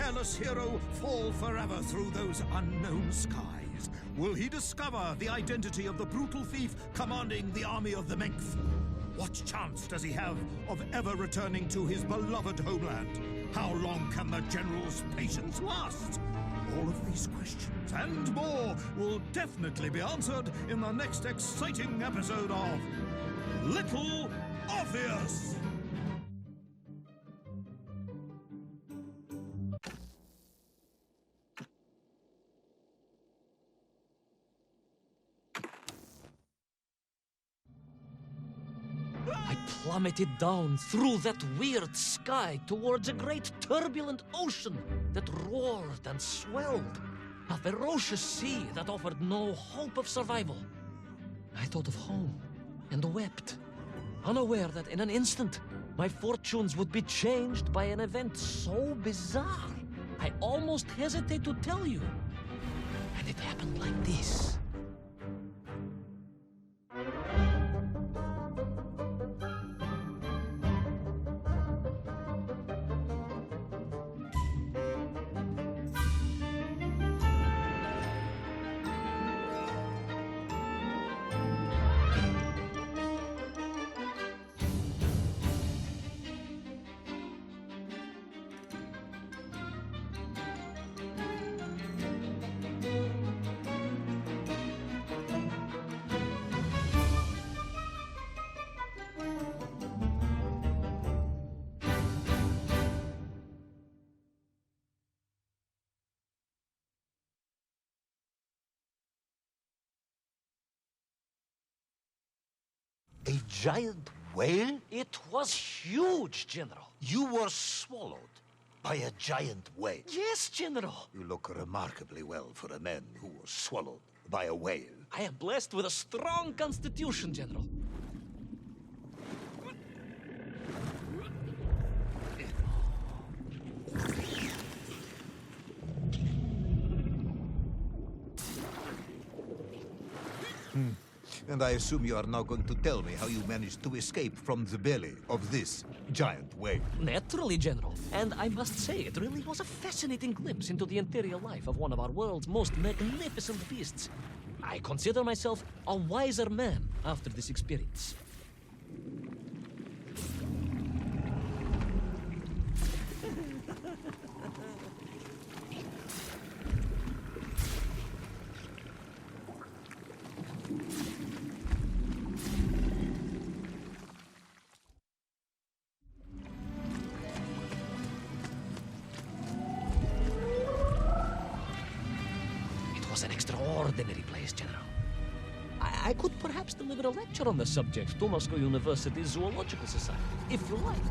careless hero fall forever through those unknown skies? Will he discover the identity of the brutal thief commanding the army of the Menk? What chance does he have of ever returning to his beloved homeland? How long can the general's patience last? All of these questions and more will definitely be answered in the next exciting episode of Little Orpheus! I plummeted down through that weird sky towards a great turbulent ocean that roared and swelled. A ferocious sea that offered no hope of survival. I thought of home and wept, unaware that in an instant my fortunes would be changed by an event so bizarre I almost hesitate to tell you. And it happened like this. A giant whale? It was huge, General. You were swallowed by a giant whale. Yes, General. You look remarkably well for a man who was swallowed by a whale. I am blessed with a strong constitution, General. And I assume you are now going to tell me how you managed to escape from the belly of this giant whale. Naturally, General. And I must say, it really was a fascinating glimpse into the interior life of one of our world's most magnificent beasts. I consider myself a wiser man after this experience. An extraordinary place, General. I could perhaps deliver a lecture on the subject to Moscow University's Zoological Society, if you like.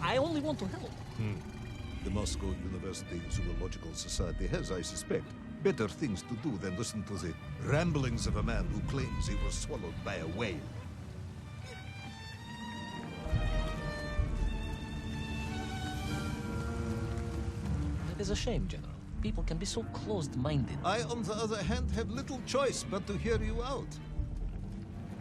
I only want to help. The Moscow University Zoological Society has, I suspect, better things to do than listen to the ramblings of a man who claims he was swallowed by a whale. It is a shame, General. People can be so closed-minded. I, on the other hand, have little choice but to hear you out.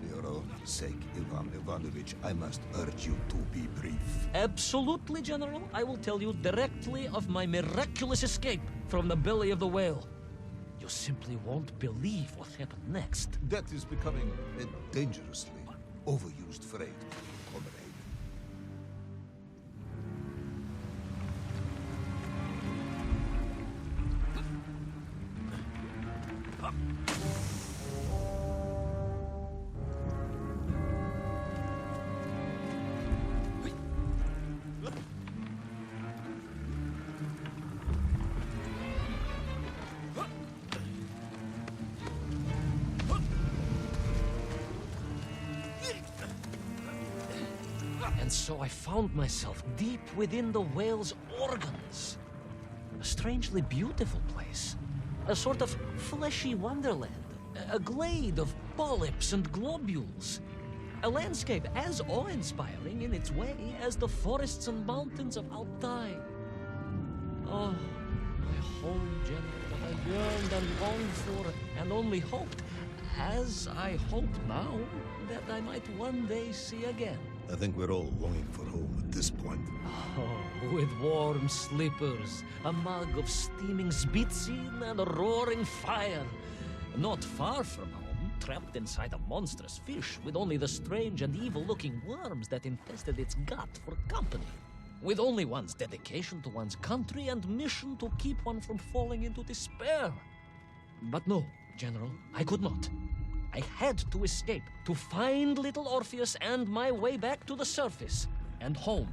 For your own sake, Ivan Ivanovich, I must urge you to be brief. Absolutely, General. I will tell you directly of my miraculous escape from the belly of the whale. You simply won't believe what happened next. That is becoming a dangerously overused phrase, comrade. And so I found myself deep within the whale's organs. A strangely beautiful place. A sort of fleshy wonderland. A glade of polyps and globules. A landscape as awe-inspiring in its way as the forests and mountains of Altai. Oh, my home, General, that I yearned and longed for, and only hoped, as I hope now, that I might one day see again. I think we're all longing for home at this point. Oh, with warm slippers, a mug of steaming Sbitzin, and a roaring fire. Not far from home, trapped inside a monstrous fish with only the strange and evil-looking worms that infested its gut for company. With only one's dedication to one's country and mission to keep one from falling into despair. But no, General, I could not. I had to escape, to find little Orpheus and my way back to the surface and home.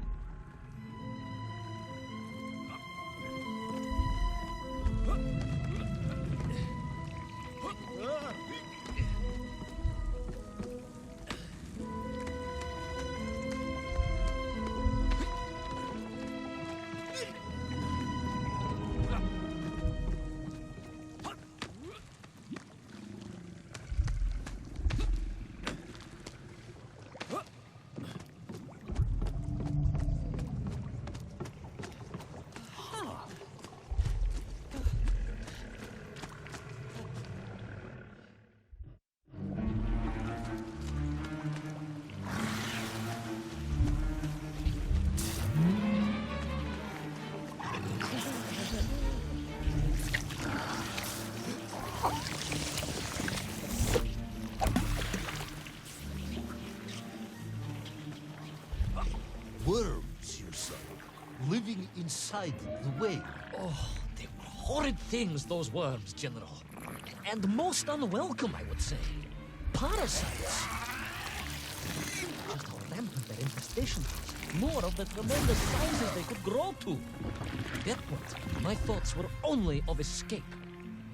Worms, you say, living inside the whale. Oh, they were horrid things, those worms, General. And most unwelcome, I would say. Parasites. Just how rampant their infestation was. More of the tremendous sizes they could grow to. At that point, my thoughts were only of escape.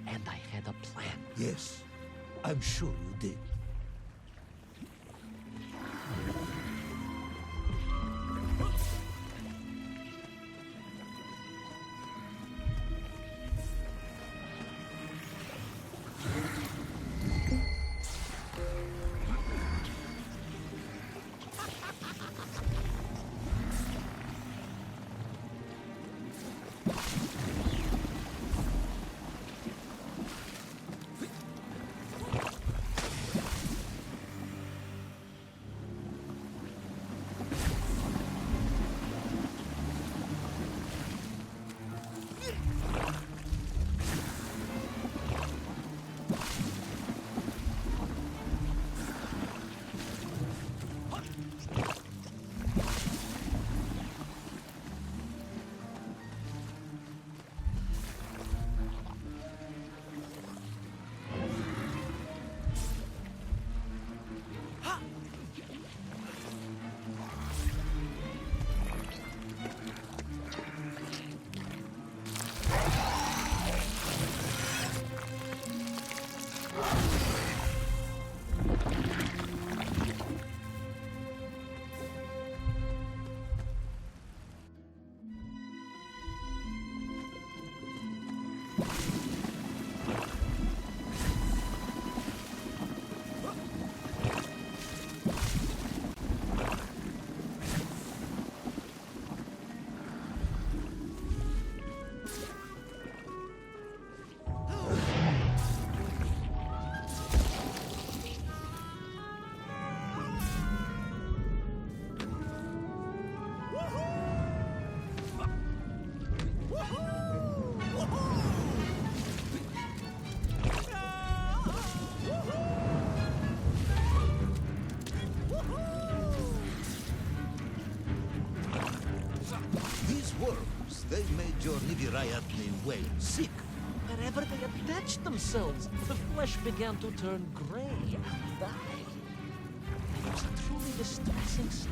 And I had a plan. Yes, I'm sure you did. They made your Nivirayatlin whale sick. Wherever they attached themselves, the flesh began to turn gray and die. It was a truly distressing sight.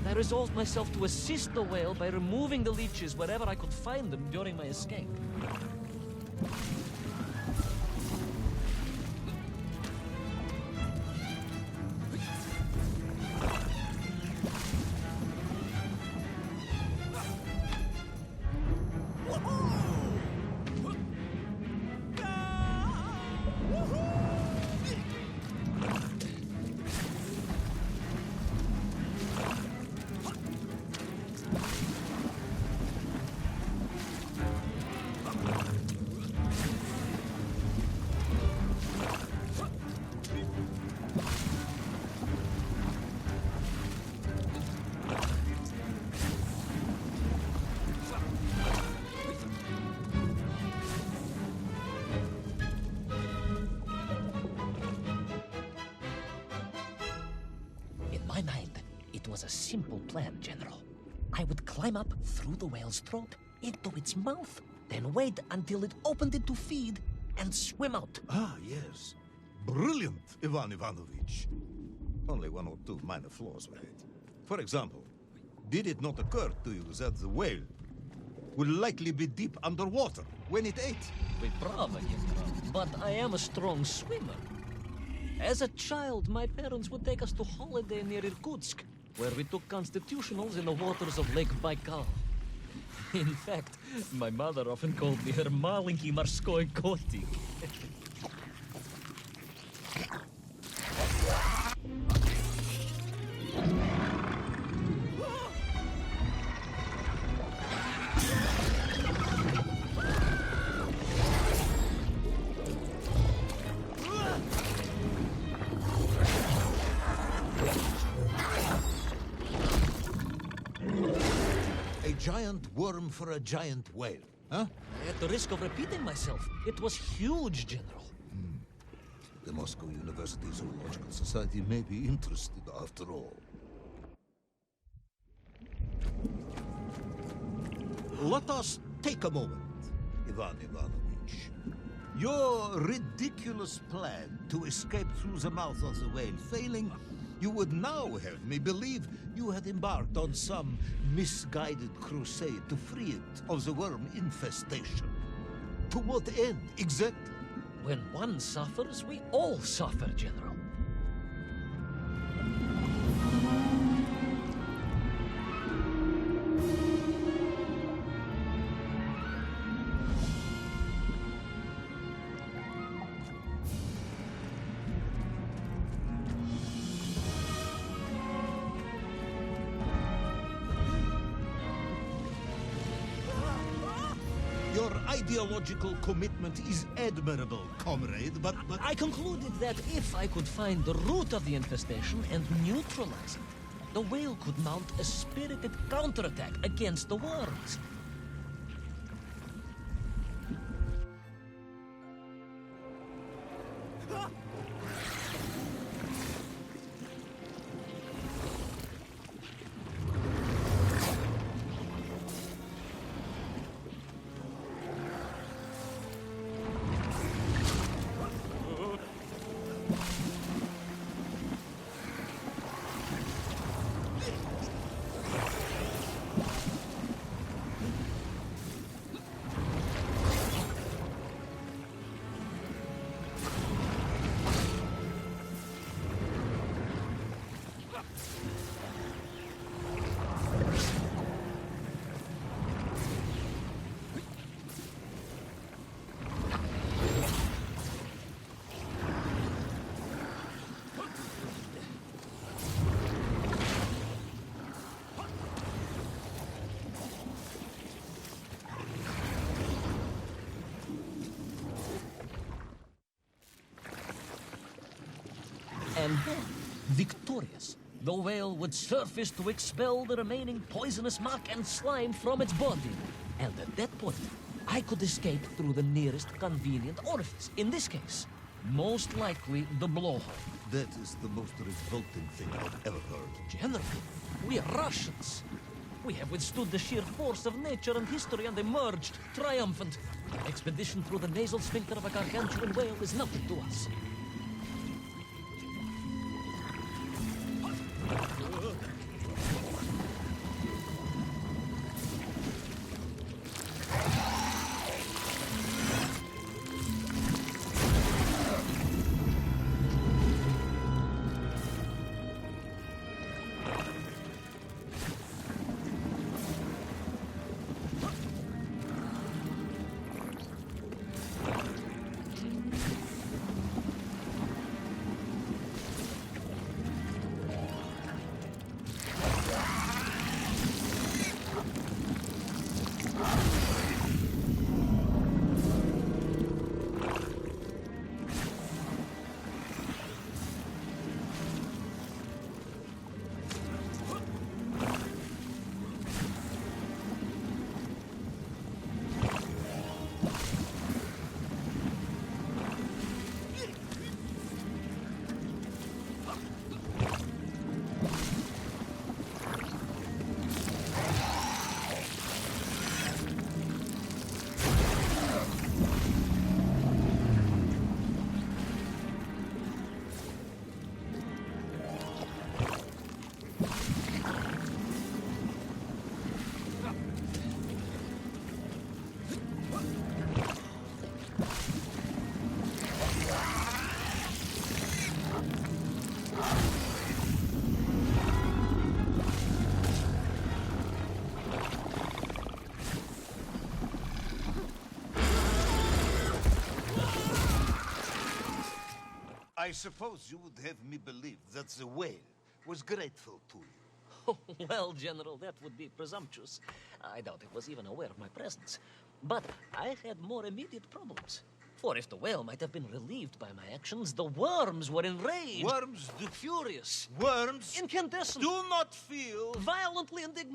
I resolved myself to assist the whale by removing the leeches wherever I could find them during my escape. was a simple plan, General. I would climb up through the whale's throat into its mouth, then wait until it opened it to feed and swim out. Ah, yes. Brilliant, Ivan Ivanovich. Only one or two minor flaws with it. For example, did it not occur to you that the whale would likely be deep underwater when it ate? Bravo, General. But I am a strong swimmer. As a child, my parents would take us to holiday near Irkutsk, where we took constitutionals in the waters of Lake Baikal. In fact, my mother often called me her malenький морской котик. A giant worm for a giant whale, huh? At the risk of repeating myself, it was huge, General. The Moscow University Zoological Society may be interested after all. Let us take a moment, Ivan Ivanovich. Your ridiculous plan to escape through the mouth of the whale failing, you would now have me believe you had embarked on some misguided crusade to free it of the worm infestation. To what end, exactly? When one suffers, we all suffer, General. Your ideological commitment is admirable, comrade, but... I concluded that if I could find the root of the infestation and neutralize it, the whale could mount a spirited counterattack against the worms. And then, victorious, the whale would surface to expel the remaining poisonous muck and slime from its body. And at that point, I could escape through the nearest convenient orifice. In this case, most likely the blowhole. That is the most revolting thing I've ever heard. General, we are Russians. We have withstood the sheer force of nature and history and emerged triumphant. An expedition through the nasal sphincter of a gargantuan whale is nothing to us. I suppose you would have me believe that the whale was grateful to you. Oh, well, General, that would be presumptuous. I doubt it was even aware of my presence. But I had more immediate problems. For if the whale might have been relieved by my actions, the worms were enraged. Worms do... Furious. Worms Incandescent. do not feel... Violently indignant.